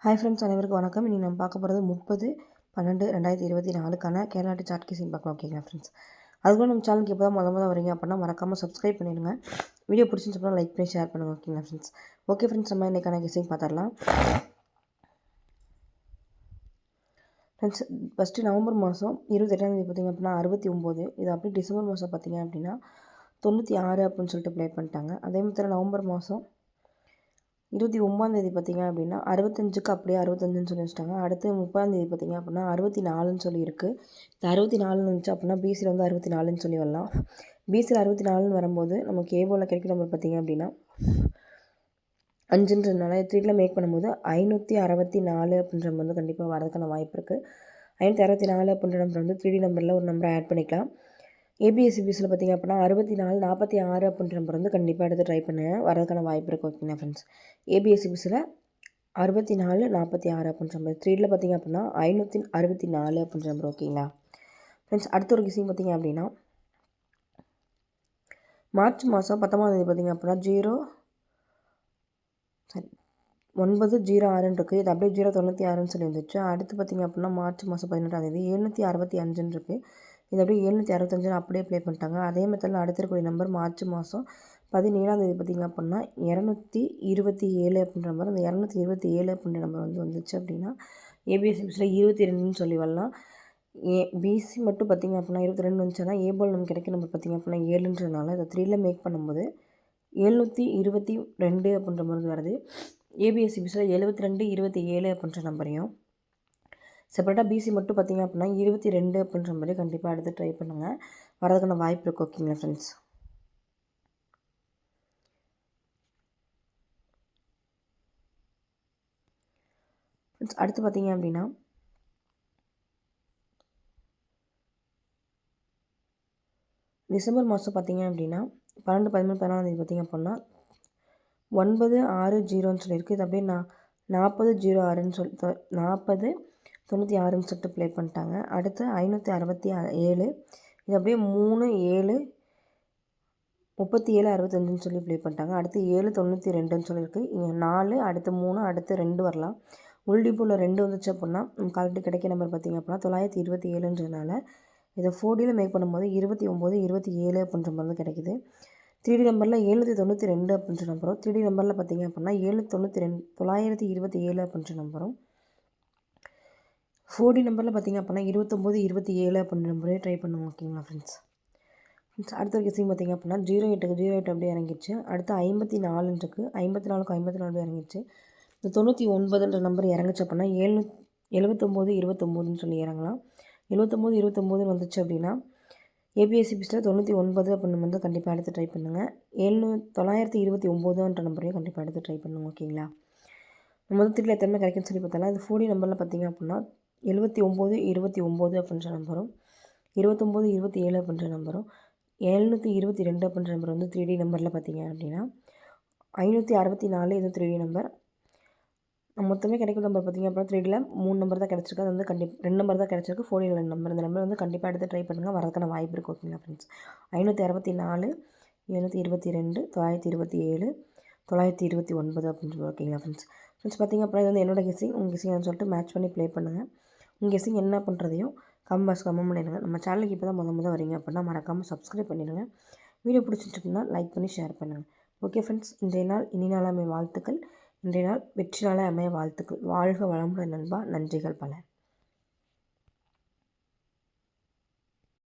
Hi friends, அனைவருக்கும் வணக்கம். இன்றைக்கி நம்ம பார்க்க போகிறது 30/12/2024க்கான கேரளா சார்ட் கெஸிங் பார்க்கலாம். ஓகேங்களா ஃப்ரெண்ட்ஸ், அதுக்குள்ள நம்ம சேனலுக்கு இப்போ தான் முதல்ல வரீங்க அப்படின்னா மறக்காமல் சப்ஸ்கிரைப் பண்ணிடுங்க. வீடியோ பிடிச்சிருந்துச்சுன்னா லைக் பண்ணி ஷேர் பண்ணுங்கள். ஓகேங்களா ஃப்ரெண்ட்ஸ். ஓகே ஃப்ரெண்ட்ஸ், நம்ம இன்றைக்கான கெஸிங் பார்த்துடலாம். ஃப்ரெண்ட்ஸ், ஃபஸ்ட்டு நவம்பர் மாதம் 28ஆம் தேதி பார்த்திங்க அப்படின்னா 69. இது அப்படியே டிசம்பர் மாதம் பார்த்திங்க அப்படின்னா 96 அப்படின்னு சொல்லிட்டு ப்ளே பண்ணிட்டாங்க. அதே மாதிரி நவம்பர் மாதம் 29ஆம் பார்த்திங்க அப்படின்னா 65க்கு அப்படியே 65ன்னு சொல்லி வச்சுட்டாங்க. அடுத்து 30ஆம் பார்த்திங்க அப்படின்னா 64ன்னு சொல்லி இருக்குது. இந்த 64 இருந்துச்சு அப்படின்னா பிசியில் வந்து 64ன்னு சொல்லி வரலாம். பிசியில் 64ன்னு வரும்போது நமக்கு ஏபோவில் கிடைக்கிற நம்பர் பார்த்திங்க அப்படின்னா 5ன்றதுனால 3ல் மேக் பண்ணும்போது 564 அப்படின்ற நம்பர் வந்து கண்டிப்பாக வரதுக்கான வாய்ப்பு இருக்குது. 564 அப்படின்ற நம்பர் வந்து 3D நம்பரில் ஒரு நம்பரை ஆட் பண்ணிக்கலாம். ஏபிஎஸ்சிபிஎஸ்சியில் பார்த்திங்க அப்படின்னா 64 46 அப்படின்ற நம்பர் வந்து கண்டிப்பாக எடுத்து ட்ரை பண்ணுங்கள், வரதுக்கான வாய்ப்பு இருக்குது. ஓகேங்களா ஃப்ரெண்ட்ஸ். ஏபிஎஸ்சிபிஎஸ்சியில் 64 46 அப்படின்ற நம்பர், 3ல் பார்த்திங்க அப்படின்னா 564 அப்படின்ற நம்பர். ஓகேங்களா ஃப்ரெண்ட்ஸ். அடுத்த ஒரு கெஸிங் பார்த்திங்க அப்படின்னா மார்ச் மாதம் 19ஆம் தேதி பார்த்திங்க அப்படின்னா 906 இருக்குது. இது அப்படியே 096ன்னு சொல்லி வந்துச்சு. அடுத்து பார்த்திங்க அப்படின்னா மார்ச் மாதம் 18ஆம் தேதி 765 இருக்குது. இது அப்படியே 765 அப்படியே ப்ளே பண்ணிட்டாங்க. அதே மெத்தடில் அடுத்த இருக்கக்கூடிய நம்பர் மார்ச் மாதம் 17ஆம் தேதி பார்த்திங்க அப்படின்னா 227 அப்படின்ற நம்பர். அந்த 227 அப்படின்ற நம்பர் வந்து வந்துச்சு அப்படின்னா ஏபிஎஸ்சிபிஎஸ்சியில் 22ன்னு சொல்லி வரலாம். பிசி மட்டும் பார்த்திங்க அப்படின்னா 22 வந்துச்சுன்னா ஏபோல் நமக்கு கிடைக்க நம்பர் பார்த்திங்க அப்படின்னா 7ன்றதுனால இதை 3ல் மேக் பண்ணும்போது 722 அப்படின்ற மாதிரி வருது. ஏபிஎஸ்சிபிஎஸ்சியில் 72 27 அப்படின்ற நம்பரையும், செப்பரேட்டாக பிசி மட்டும் பார்த்திங்க அப்படின்னா 22 அப்படின்ற மாதிரி கண்டிப்பாக எடுத்து ட்ரை பண்ணுங்கள், வரதுக்கான வாய்ப்பு இருக்குது. ஓகேங்களா ஃப்ரெண்ட்ஸ். அடுத்து பார்த்திங்க அப்படின்னா டிசம்பர் மாதம் பார்த்திங்க அப்படின்னா 12, 13, 14ஆம் தேதி பார்த்திங்க அப்படின்னா 960ன்னு சொல்லியிருக்கு. இது அப்படியே 4006ன்னு சொல்லி 4096ன்னு சொல்லிட்டு ப்ளே பண்ணிட்டாங்க. அடுத்து 567, இது அப்படியே 3 7 37 65ன்னு சொல்லி ப்ளே பண்ணிட்டாங்க. அடுத்து 792ன்னு சொல்லியிருக்கு. இங்கே 4, அடுத்து 3, அடுத்து 2 வரலாம். உள்டிப்பூவில் 2 வந்துச்சு அப்படின்னா நமக்கு ஆல்ரெடி கிடைக்க நம்பர் பார்த்திங்க அப்படின்னா 927ன்றதுனால இதை 4Dயில் மேக் பண்ணும்போது 29 27 அப்படின்ற மாதிரி வந்து கிடைக்குது. 3D நம்பரில் 792 அப்படின்ற நம்பரும், 3D நம்பரில் பார்த்திங்க அப்படின்னா 927 அப்படின்ற நம்பரும், 4D நம்பரில் பார்த்திங்க அப்படின்னா 29 27 அப்படின்ற நம்பரே ட்ரை பண்ணுவோம். ஓகேங்களா ஃப்ரெண்ட்ஸ். அடுத்த ஒரு கெஸிங் பார்த்திங்க அப்படின்னா 08க்கு 08 அப்படியே இறங்கிடுச்சு. அடுத்து 54 இருக்குது. 54க்கு 54 அப்படியே இறங்கிடுச்சு. இந்த 99ன்ற நம்பர் இறங்குச்சு அப்படின்னா 79 29ன்னு சொல்லி இறங்கலாம். 79 29ன்னு வந்துச்சு அப்படின்னா ஏபிஎஸ்சிபிஎஸ்சியில் 99 அப்படின்னு வந்து கண்டிப்பாக எடுத்து ட்ரை பண்ணுங்கள். 929ன்ற நம்பரையும் கண்டிப்பாக எடுத்து ட்ரை பண்ணுங்கள். ஓகேங்களா. நம்ம வந்து திருப்பில் எத்தனை கிடைக்குன்னு சொல்லி பார்த்தாலும் அது 4D நம்பரில் பார்த்திங்க அப்படின்னா 79 29 அப்படின்ற நம்பரும், 29 27 அப்படின்ற நம்பரும், 722 அப்படின்ற நம்பர் வந்து 3D நம்பரில் பார்த்திங்க அப்படின்னா 564 இது 3D நம்பர். மொத்தமே கிடைக்கும் நம்பர் பார்த்திங்க அப்படின்னா 3Dயில் 3 நம்பர் தான் கிடச்சிருக்கு. அது வந்து 2 நம்பர் தான் கிடச்சிருக்கு. 4Dயில் 2 நம்பர். இந்த நம்பர் வந்து கண்டிப்பாக எடுத்து ட்ரை பண்ணுங்கள், வரதுக்கான வாய்ப்பு இருக்குது. ஓகேங்களா ஃப்ரெண்ட்ஸ். 564 722 927 929 அப்படின்னு. ஓகேங்களா ஃப்ரெண்ட்ஸ். பார்த்திங்க அப்படின்னா இது வந்து என்னோட கெஸிங். உங்கள் கெஸிங்னு சொல்லிட்டு மேட்ச் பண்ணி ப்ளே பண்ணுங்கள். உங்கள் கெஸிங் என்ன பண்ணுறதையும் கமெண்ட் பண்ணிடுங்க. நம்ம சேனலுக்கு இப்போ தான் முதல் வரீங்க அப்படின்னா மறக்காமல் சப்ஸ்கிரைப் பண்ணிடுங்க. வீடியோ பிடிச்சிட்டுனா லைக் பண்ணி ஷேர் பண்ணுங்கள். ஓகே ஃப்ரெண்ட்ஸ், இன்றைய நாள் இனி நாளாமை வாழ்த்துக்கள். இன்றைய நாள் வெற்றி நாளாக அமைய வாழ்த்துக்கள். வாழ்க வளமுடன் நண்பா. நன்றிகள் பல.